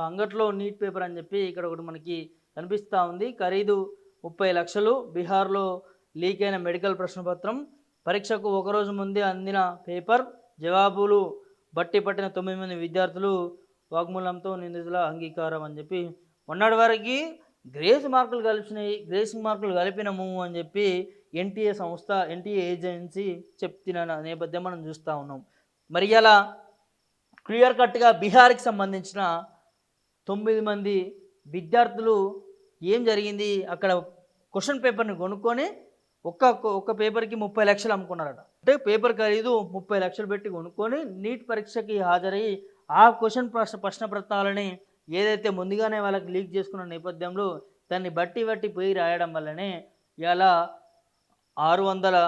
అంగట్లో neat paper అని చెప్పి ఇక్కడ ఒకటి మనకి కనిపిస్తూ ఉంది. ఖరీదు 30 లక్షలు. బీహార్లో లీక్ అయిన మెడికల్ ప్రశ్నపత్రం. పరీక్షకు ఒకరోజు ముందే అందిన పేపర్. జవాబులు బట్టి పట్టిన 9 మంది విద్యార్థులు. వాగ్మూలంతో నిందితుల అంగీకారం అని చెప్పి మొన్నటి వరకు గ్రేస్ మార్కులు కలిపినాయి, గ్రేస్ మార్కులు కలిపినాము అని చెప్పి ఎన్టీఏ సంస్థ, ఎన్టీఏ ఏజెన్సీ చెప్తున్న నేపథ్యం మనం చూస్తూ ఉన్నాం. మరి ఇలా క్లియర్ కట్గా బీహార్కి సంబంధించిన 9 మంది విద్యార్థులు ఏం జరిగింది, అక్కడ క్వశ్చన్ పేపర్ని కొనుక్కొని ఒక్క పేపర్కి 30 లక్షలు అమ్ముకున్నారట. అంటే పేపర్ ఖరీదు 30 లక్షలు పెట్టి కొనుక్కొని నీట్ పరీక్షకి హాజరయ్యి ఆ ప్రశ్న పత్రాలని ఏదైతే ముందుగానే వాళ్ళకి లీక్ చేసుకున్న నేపథ్యంలో దాన్ని బట్టి పోయి రాయడం వల్లనే ఇలా 600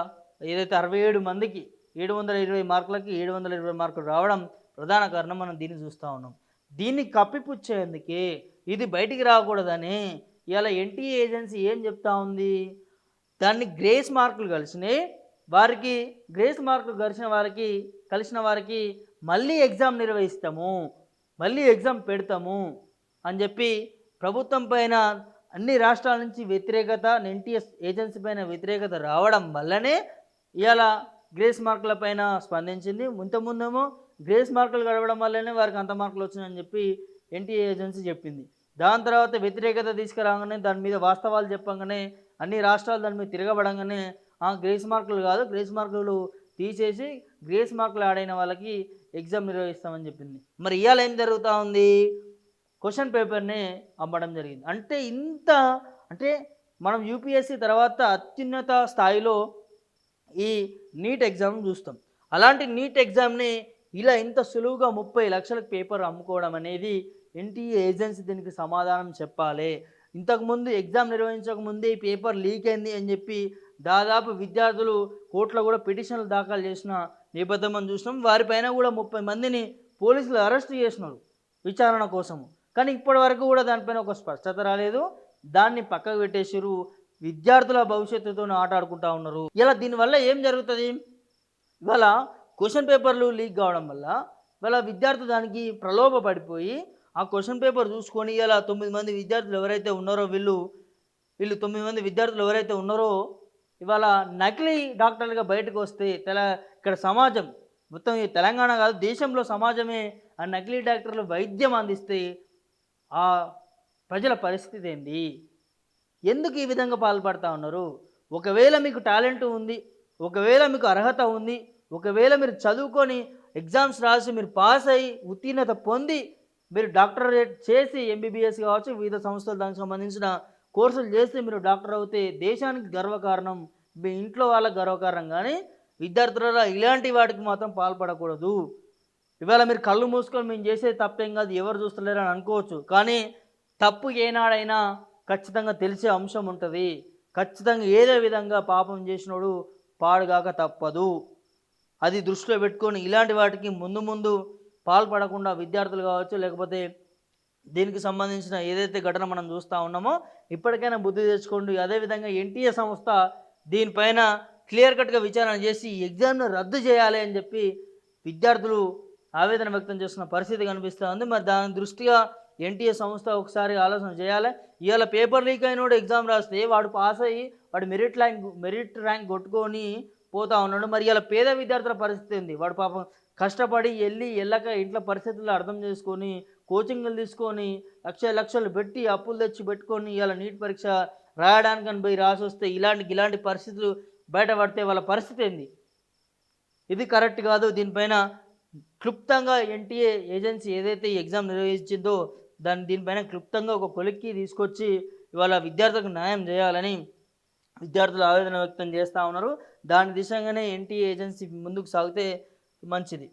ఏదైతే 67 మందికి 720 మార్కులకి 720 మార్కులు రావడం ప్రధాన కారణం. మనం దీన్ని చూస్తూ ఉన్నాం. దీన్ని కప్పిపుచ్చేందుకే, ఇది బయటికి రాకూడదని ఇలా ఎన్టీఏ ఏజెన్సీ ఏం చెప్తా ఉంది, దాన్ని గ్రేస్ మార్కులు కలిసినాయి వారికి, గ్రేస్ మార్కులు కలిసిన వారికి మళ్ళీ ఎగ్జామ్ నిర్వహిస్తాము, మళ్ళీ ఎగ్జామ్ పెడతాము అని చెప్పి ప్రభుత్వం పైన అన్ని రాష్ట్రాల నుంచి వ్యతిరేకత, ఎన్టీఎస్ ఏజెన్సీ పైన వ్యతిరేకత రావడం వల్లనే ఇవాళ గ్రేస్ మార్కుల పైన స్పందించింది. ఇంతకుముందేమో గ్రేస్ మార్కులు గడవడం వల్లనే వారికి అంత మార్కులు వచ్చినాయని చెప్పి ఎన్టీఏ ఏజెన్సీ చెప్పింది. దాని తర్వాత వ్యతిరేకత తీసుకురాగానే, దాని మీద వాస్తవాలు చెప్పగానే అన్ని రాష్ట్రాలు దాని మీద తిరగబడంగానే గ్రేస్ మార్కులు కాదు, గ్రేస్ మార్కులు తీసేసి గ్రేస్ మార్కులు ఆడైన వాళ్ళకి ఎగ్జామ్ నిర్వహిస్తామని చెప్పింది. మరి ఇవాళ ఏం జరుగుతూ ఉంది, క్వశ్చన్ పేపర్ని అమ్మడం జరిగింది. అంటే మనం యూపీఎస్సీ తర్వాత అత్యున్నత స్థాయిలో ఈ నీట్ ఎగ్జామ్ చూస్తాం. అలాంటి నీట్ ఎగ్జామ్ని ఇలా ఇంత సులువుగా 30 లక్షలకు పేపర్ అమ్ముకోవడం అనేది ఎన్టీఏ ఏజెన్సీ దీనికి సమాధానం చెప్పాలి. ఇంతకుముందు ఎగ్జామ్ నిర్వహించకముందే ఈ పేపర్ లీక్ అయింది అని చెప్పి దాదాపు విద్యార్థులు కోర్టులో కూడా పిటిషన్లు దాఖలు చేసిన నేపథ్యం మనం చూసినాం. వారిపైన కూడా 30 మందిని పోలీసులు అరెస్ట్ చేసినారు విచారణ కోసము. కానీ ఇప్పటి వరకు కూడా దానిపైన ఒక స్పష్టత రాలేదు. దాన్ని పక్కకు పెట్టేసారు. విద్యార్థుల భవిష్యత్తుతో ఆట ఆడుకుంటూ ఉన్నారు. ఇలా దీనివల్ల ఏం జరుగుతుంది, ఇవాళ క్వశ్చన్ పేపర్లు లీక్ కావడం వల్ల ఇవాళ విద్యార్థులు దానికి ప్రలోభ పడిపోయి ఆ క్వశ్చన్ పేపర్ చూసుకొని ఇలా 9 మంది విద్యార్థులు ఎవరైతే ఉన్నారో వీళ్ళు 9 మంది విద్యార్థులు ఎవరైతే ఉన్నారో ఇవాళ నకిలీ డాక్టర్లుగా బయటకు వస్తే ఇక్కడ సమాజం మొత్తం, ఈ తెలంగాణ కాదు దేశంలో సమాజమే ఆ నకిలీ డాక్టర్లు వైద్యం అందిస్తే ఆ ప్రజల పరిస్థితి ఏంది, ఎందుకు ఈ విధంగా పాల్పడుతూ ఉన్నారు? ఒకవేళ మీకు టాలెంట్ ఉంది, ఒకవేళ మీకు అర్హత ఉంది, ఒకవేళ మీరు చదువుకొని ఎగ్జామ్స్ రాసి మీరు పాస్ అయ్యి ఉత్తీర్ణత పొంది మీరు డాక్టరేట్ చేసి ఎంబీబీఎస్ కావచ్చు, వివిధ సంస్థలు దానికి సంబంధించిన కోర్సులు చేసి మీరు డాక్టర్ అవుతే దేశానికి గర్వకారణం, మీ ఇంట్లో వాళ్ళకి గర్వకారణం. కానీ విద్యార్థులలో ఇలాంటి వాటికి మాత్రం పాల్పడకూడదు. ఇవాళ మీరు కళ్ళు మూసుకొని మేము చేసేది తప్పేం కాదు, ఎవరు చూస్తలేరు అని అనుకోవచ్చు. కానీ తప్పు ఏనాడైనా ఖచ్చితంగా తెలిసే అంశం ఉంటుంది. ఖచ్చితంగా ఏదో విధంగా పాపం చేసినోడు పాడుగాక తప్పదు. అది దృష్టిలో పెట్టుకొని ఇలాంటి వాటికి ముందు పాల్పడకుండా విద్యార్థులు కావచ్చు, లేకపోతే దీనికి సంబంధించిన ఏదైతే ఘటన మనం చూస్తూ ఉన్నామో ఇప్పటికైనా బుద్ధి తెచ్చుకోండి. అదేవిధంగా ఎన్టీఏ సంస్థ దీనిపైన క్లియర్ కట్గా విచారణ చేసి ఎగ్జామ్ను రద్దు చేయాలి అని చెప్పి విద్యార్థులు ఆవేదన వ్యక్తం చేస్తున్న పరిస్థితి కనిపిస్తూ ఉంది. మరి దాని దృష్టిగా ఎన్టీఏ సంస్థ ఒకసారి ఆలోచన చేయాలి. ఇవాళ పేపర్ లీక్ అయినోడు ఎగ్జామ్ రాస్తే వాడు పాస్ అయ్యి వాడు మెరిట్ ర్యాంక్ కొట్టుకొని పోతా ఉన్నాడు. మరి ఇలా పేద విద్యార్థుల పరిస్థితి ఏంది? వాడు పాపం కష్టపడి వెళ్ళక ఇంట్లో పరిస్థితులు అర్థం చేసుకొని కోచింగ్లు తీసుకొని లక్షలు పెట్టి అప్పులు తెచ్చి పెట్టుకొని ఇలా నీట్ పరీక్ష రాయడానికని పోయి రాసి వస్తే ఇలాంటి పరిస్థితులు బయటపడితే వాళ్ళ పరిస్థితి ఏంది? ఇది కరెక్ట్ కాదు. దీనిపైన క్లుప్తంగా ఎన్టీఏ ఏజెన్సీ ఏదైతే ఈ ఎగ్జామ్ నిర్వహించిందో దీనిపైన క్లుప్తంగా ఒక కొలిక్కి తీసుకొచ్చి ఇవాళ విద్యార్థులకు న్యాయం చేయాలని విద్యార్థులు ఆవేదన వ్యక్తం చేస్తూ ఉన్నారు. దాని దిశగానే ఎన్టీఏ ఏజెన్సీ ముందుకు సాగితే మంచిది.